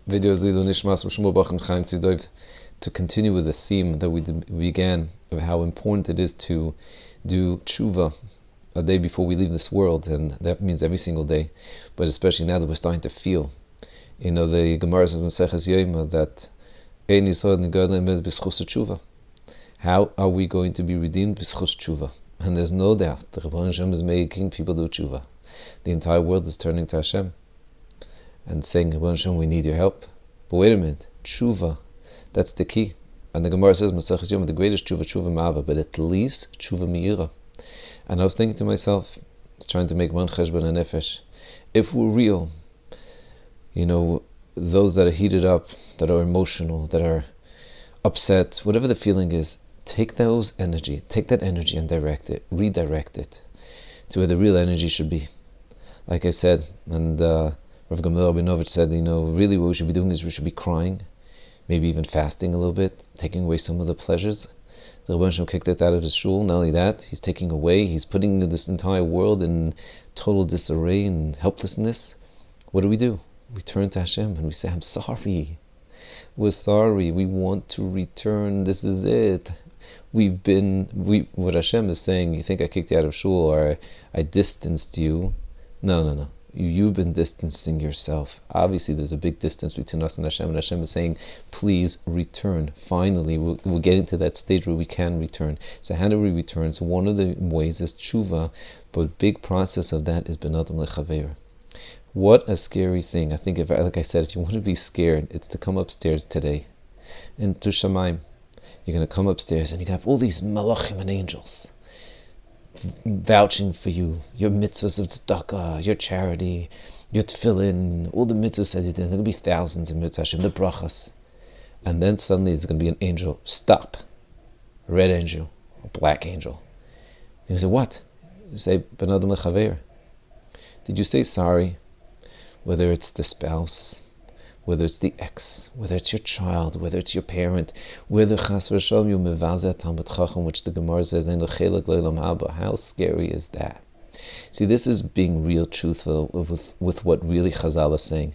videos to continue with the theme that we began of how important it is to do teshuva a day before we leave this world, and that means every single day, but especially now that we're starting to feel. The Gemara says in Maseches Yoma that Ein Yisod Nigadol b'schus teshuva. How are we going to be redeemed b'schus teshuva? And there's no doubt the Rebbeinu Hashem is making people do teshuva. The entire world is turning to Hashem and saying, Rebbeinu Hashem, we need your help. But wait a minute, teshuva, that's the key. And the Gemara says, Maseches Yoma, the greatest teshuva ma'ava, but at least teshuva me'ira. And I was thinking to myself, I was trying to make one cheshbon nefesh. If we're real, those that are heated up, that are emotional, that are upset, whatever the feeling is, take that energy and redirect it to where the real energy should be. Like I said, and Rav Gamliel Rabinovich said, really what we should be doing is we should be crying, maybe even fasting a little bit, taking away some of the pleasures. The Rebbeinu Hashem kicked it out of his shul. Not only that, he's putting this entire world in total disarray and helplessness. What do? We turn to Hashem and we say, I'm sorry. We're sorry. We want to return. This is it. What Hashem is saying, you think I kicked you out of shul or I distanced you. No. You've been distancing yourself. Obviously, there's a big distance between us and Hashem is saying, please return. Finally, we're getting to that stage where we can return. So how do we return? So one of the ways is teshuva, but a big process of that is ben adam lechaver. What a scary thing. I think, like I said, if you want to be scared, it's to come upstairs today. And to Shamayim, you're going to come upstairs and you have all these malachim and angels vouching for you, your mitzvahs of tzedakah, your charity, your tefillin, all the mitzvahs that you did. There are going to be thousands of mitzvahs, the brachas. And then suddenly it's going to be an angel. Stop. A red angel, a black angel. And you say, what? You say, ben adam lechaver. Did you say sorry? Whether it's the spouse, whether it's the ex, whether it's your child, whether it's your parent, whether chas v'shalom you mevazeh talmid chacham, which the Gemara says, ein lo chelek le'olam haba. How scary is that? See, this is being real truthful with what really Chazal is saying.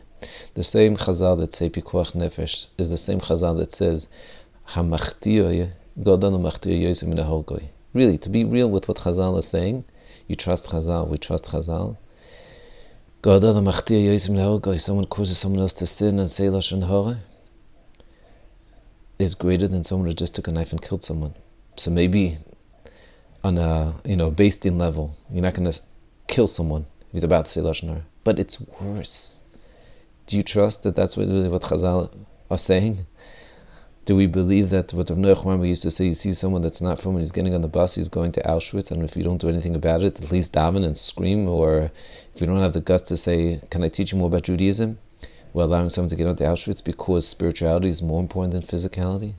The same Chazal that say pikuach nefesh is the same Chazal that says hamachtiyoy godanu machtiyoy yosem min ha'holgoy. Really, to be real with what Chazal is saying, you trust Chazal, we trust Chazal. Someone causes someone else to sin and say lashon hara is greater than someone who just took a knife and killed someone. So maybe on a Beis Din level, you're not going to kill someone if he's about to say lashon hara, but it's worse. Do you trust that that's what Chazal are saying? Do we believe that what Rav Noach we used to say, you see someone that's not from when he's getting on the bus, he's going to Auschwitz, and if you don't do anything about it, at least daven and scream, or if you don't have the guts to say, can I teach you more about Judaism? We're allowing someone to get onto Auschwitz because spirituality is more important than physicality.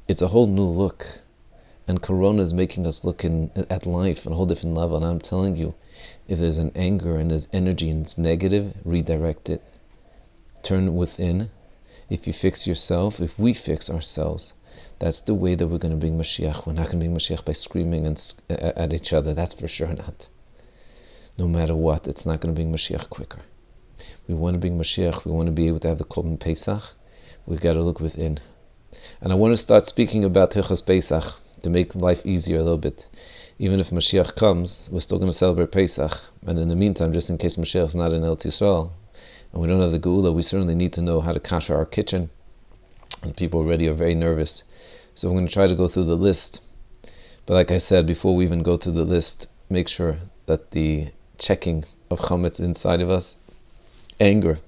It's a whole new look, and Corona is making us look at life on a whole different level, and I'm telling you, if there's an anger and there's energy and it's negative, redirect it. Turn within. If you fix yourself, if we fix ourselves, that's the way that we're going to bring Mashiach. We're not going to bring Mashiach by screaming at each other. That's for sure not. No matter what, it's not going to bring Mashiach quicker. We want to bring Mashiach. We want to be able to have the Korban Pesach. We've got to look within. And I want to start speaking about Hilchos Pesach to make life easier a little bit. Even if Mashiach comes, we're still going to celebrate Pesach. And in the meantime, just in case Mashiach is not in Eretz Yisrael, and we don't have the Geula, we certainly need to know how to kasher our kitchen. And people already are very nervous. So I'm going to try to go through the list. But like I said, before we even go through the list, make sure that the checking of chametz inside of us, anger,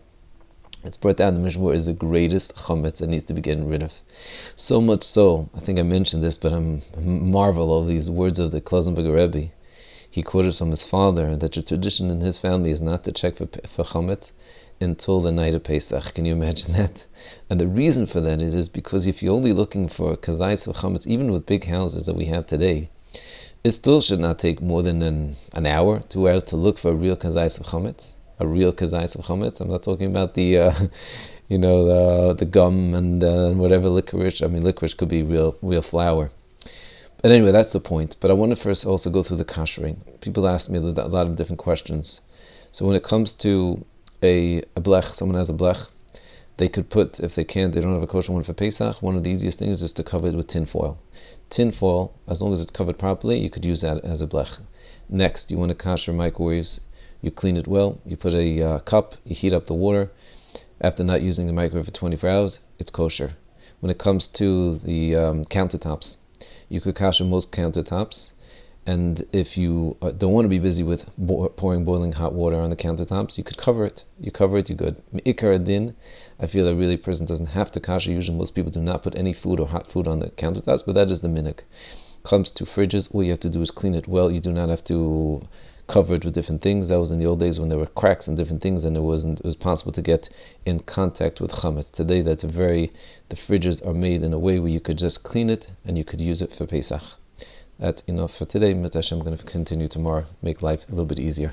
it's brought down the Mishmur is the greatest chametz that needs to be getting rid of. So much so, I think I mentioned this, but I marvel of these words of the Klausenberger Rebbe. He quoted from his father that the tradition in his family is not to check for chametz until the night of Pesach. Can you imagine that? And the reason for that is because if you're only looking for kazayis of chametz, even with big houses that we have today, it still should not take more than an hour, 2 hours to look for a real kazayis of chametz. A real kazayis of chametz. I'm not talking about the gum and whatever licorice. I mean, licorice could be real flour. But anyway, that's the point. But I want to first also go through the kashering. People ask me a lot of different questions. So when it comes to a blech, someone has a blech, They could put, if they can't, they don't have a kosher one for Pesach, one of the easiest things is to cover it with tin foil. Tin foil, as long as it's covered properly, you could use that as a blech. Next, you want to kosher microwaves. You clean it well, you put a cup, you heat up the water. After not using the microwave for 24 hours, it's kosher. When it comes to the countertops, you could kosher most countertops. And if you don't want to be busy with pouring boiling hot water on the countertops, you could cover it. You cover it, you're good. Me'ikar adin, I feel that really a person doesn't have to kosher. Usually most people do not put any food or hot food on the countertops, but that is the minhag. Comes to fridges, all you have to do is clean it well. You do not have to cover it with different things. That was in the old days when there were cracks and different things, and it was possible to get in contact with chametz. Today, the fridges are made in a way where you could just clean it and you could use it for Pesach. That's enough for today. Mitzvah Hashem, I'm going to continue tomorrow, make life a little bit easier.